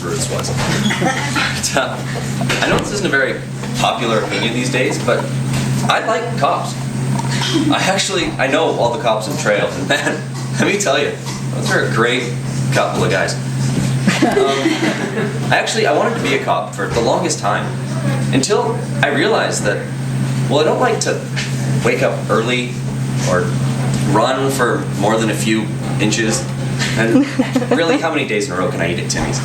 this was. But, I know this isn't a very popular opinion these days, but I like cops. I know all the cops in trails, and man, let me tell you, those are a great couple of guys. I wanted to be a cop for the longest time, until I realized that, well, I don't like to wake up early or run for more than a few inches, and really, how many days in a row can I eat at Timmy's?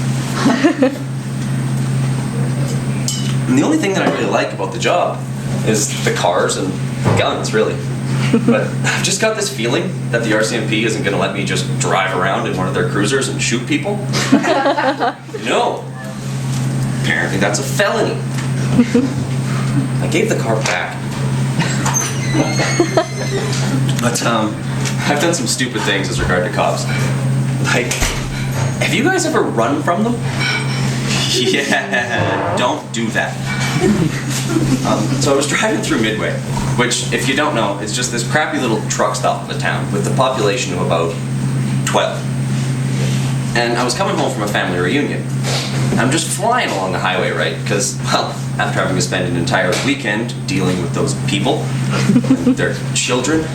And the only thing that I really like about the job is the cars and guns, really. But I've just got this feeling that the RCMP isn't going to let me just drive around in one of their cruisers and shoot people. No. Apparently that's a felony. I gave the car back. But I've done some stupid things as regard to cops. Like, have you guys ever run from them? Yeah, don't do that. So I was driving through Midway, which, if you don't know, is just this crappy little truck stop in the town with a population of about 12. And I was coming home from a family reunion. I'm just flying along the highway, right? Because, well, after having to spend an entire weekend dealing with those people and their children,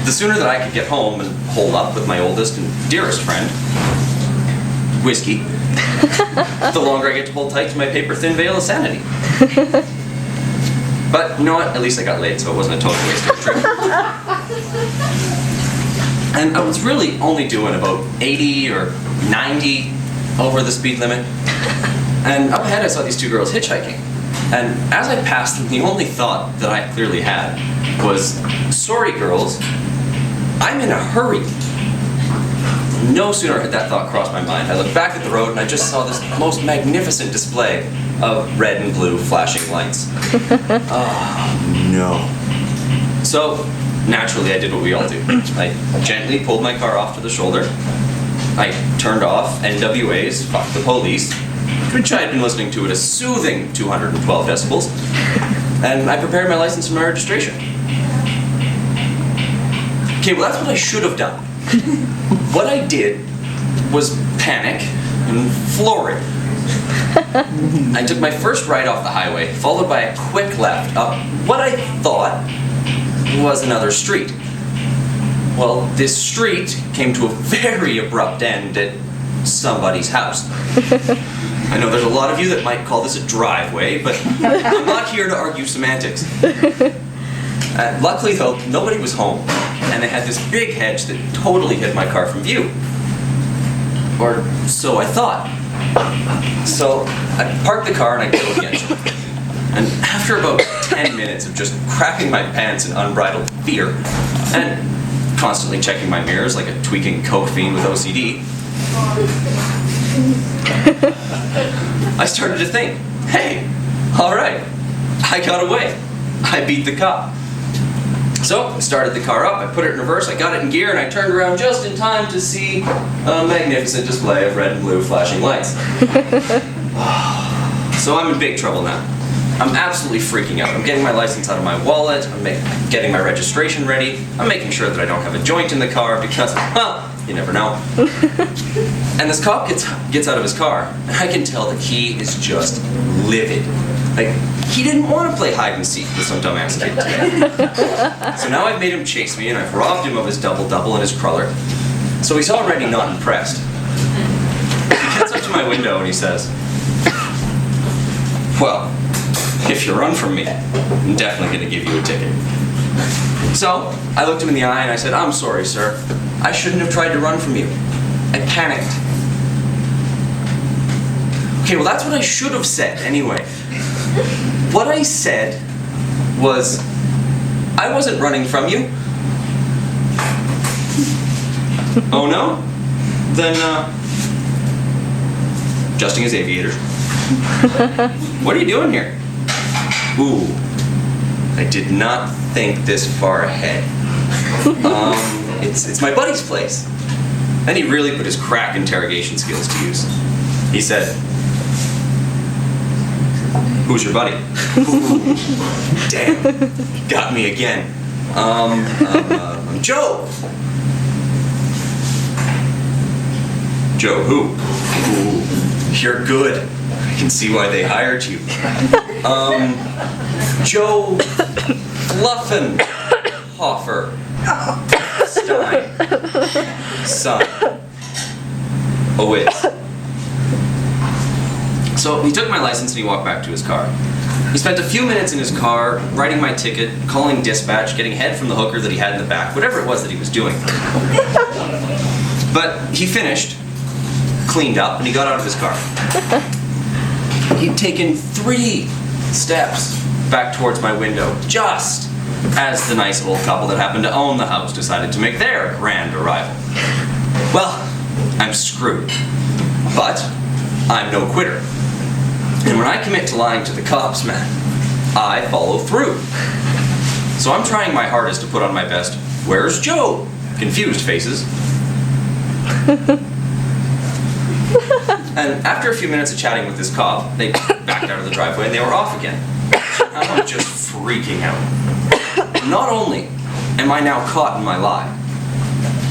the sooner that I could get home and hole up with my oldest and dearest friend, whiskey, the longer I get to hold tight to my paper-thin veil of sanity. But you know what? At least I got laid, so it wasn't a total waste of a trip. And I was really only doing about 80 or 90 over the speed limit. And up ahead I saw these two girls hitchhiking. And as I passed them, the only thought that I clearly had was, sorry girls, I'm in a hurry. No sooner had that thought crossed my mind, I looked back at the road and I just saw this most magnificent display of red and blue flashing lights. Oh no. So, naturally I did what we all do. I gently pulled my car off to the shoulder. I turned off NWA's Fuck the Police, which I had been listening to at a soothing 212 decibels, and I prepared my license and my registration. Okay, well that's what I should have done. What I did was panic and florid. I took my first right off the highway, followed by a quick left up what I thought was another street. Well, this street came to a very abrupt end at somebody's house. I know there's a lot of you that might call this a driveway, but I'm not here to argue semantics. Luckily though, nobody was home, and they had this big hedge that totally hid my car from view. Or so I thought. So I parked the car and I drove against it. And after about 10 minutes of just crapping my pants in unbridled fear, and constantly checking my mirrors like a tweaking coke fiend with OCD, I started to think, hey, alright, I got away. I beat the cop. So I started the car up, I put it in reverse, I got it in gear, and I turned around just in time to see a magnificent display of red and blue flashing lights. So I'm in big trouble now. I'm absolutely freaking out. I'm getting my license out of my wallet, I'm getting my registration ready, I'm making sure that I don't have a joint in the car because, well, you never know. And this cop gets out of his car, and I can tell that he is just livid. Like, he didn't want to play hide and seek with some dumbass kid today. So now I've made him chase me, and I've robbed him of his double-double and his cruller. So he's already not impressed. He gets up to my window and he says, well, if you run from me, I'm definitely going to give you a ticket. So I looked him in the eye and I said, I'm sorry, sir. I shouldn't have tried to run from you. I panicked. Okay, well that's what I should have said anyway. What I said was, I wasn't running from you. Oh no? Then, adjusting his aviators. What are you doing here? Ooh, I did not think this far ahead. It's my buddy's place. Then he really put his crack interrogation skills to use. He said, who's your buddy? Ooh, damn, he got me again. I'm Joe. Joe who? Ooh, you're good. I can see why they hired you. Joe Fluffenhofer Stein. Son. Oh, wait. So he took my license and he walked back to his car. He spent a few minutes in his car, writing my ticket, calling dispatch, getting head from the hooker that he had in the back, whatever it was that he was doing. But he finished, cleaned up, and he got out of his car. He'd taken 3 steps back towards my window, just as the nice old couple that happened to own the house decided to make their grand arrival. Well, I'm screwed. But I'm no quitter. And when I commit to lying to the cops, man, I follow through. So I'm trying my hardest to put on my best, "Where's Joe?" confused faces. And after a few minutes of chatting with this cop, they backed out of the driveway and they were off again. So now I'm just freaking out. Not only am I now caught in my lie,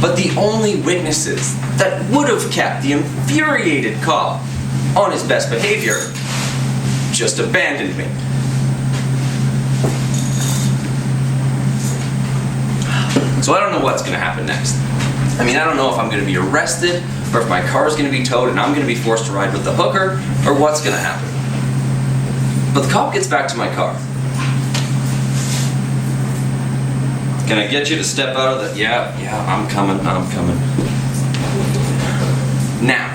but the only witnesses that would have kept the infuriated cop on his best behavior just abandoned me. So I don't know what's going to happen next. I mean, I don't know if I'm going to be arrested, or if my car's going to be towed and I'm going to be forced to ride with the hooker, or what's going to happen. But the cop gets back to my car. "Can I get you to step out of the..." Yeah, I'm coming. Now,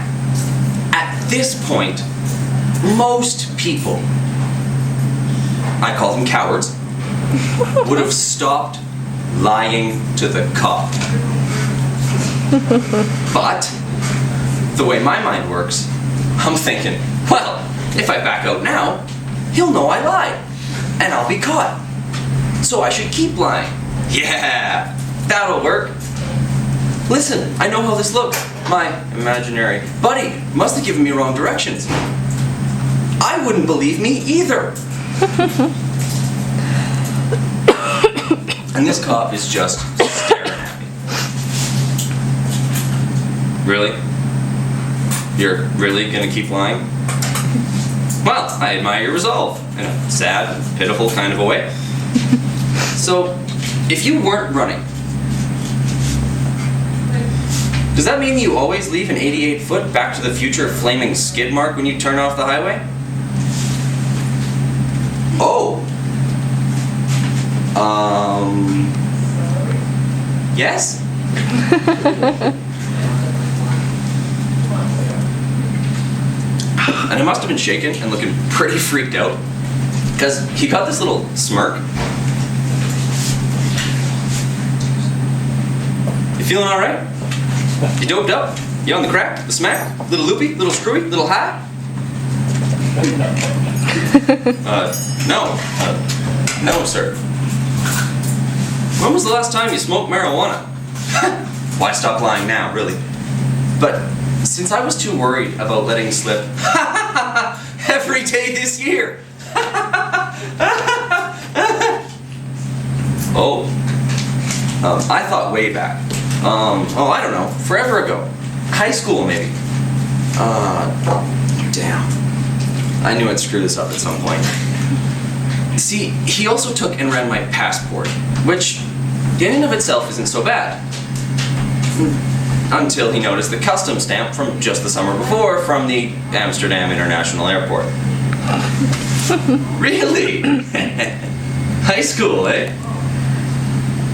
at this point, most people, I call them cowards, would have stopped lying to the cop. But, the way my mind works, I'm thinking, well, if I back out now, he'll know I lied, and I'll be caught. So I should keep lying. Yeah, that'll work. Listen, I know how this looks. My imaginary buddy must have given me wrong directions. I wouldn't believe me either. And this cop is just staring at me. "Really? You're really gonna keep lying?" Well, I admire your resolve, in a sad, pitiful kind of a way. "So, if you weren't running, does that mean you always leave an 88-foot Back to the Future flaming skid mark when you turn off the highway?" "Oh. Yes?" And I must have been shaken and looking pretty freaked out, because he got this little smirk. "You feeling alright? You doped up? You on the crack? The smack? Little loopy? Little screwy? Little high?" No. No, sir." "When was the last time you smoked marijuana?" Why stop lying now, really? But since I was too worried about letting slip every day this year. Oh. I thought way back. I don't know. Forever ago. High school, maybe. Damn. I knew I'd screw this up at some point. See, he also took and ran my passport, which in and of itself isn't so bad. Until he noticed the customs stamp from just the summer before from the Amsterdam International Airport. Really? High school, eh?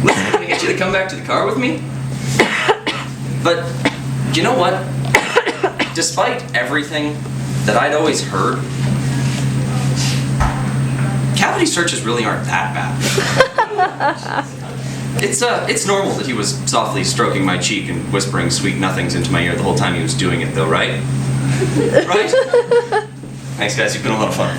Listen, can I get you to come back to the car with me? But, you know what? Despite everything that I'd always heard, cavity searches really aren't that bad. It's normal that he was softly stroking my cheek and whispering sweet nothings into my ear the whole time he was doing it, though, right? Right? Thanks, guys. You've been a lot of fun.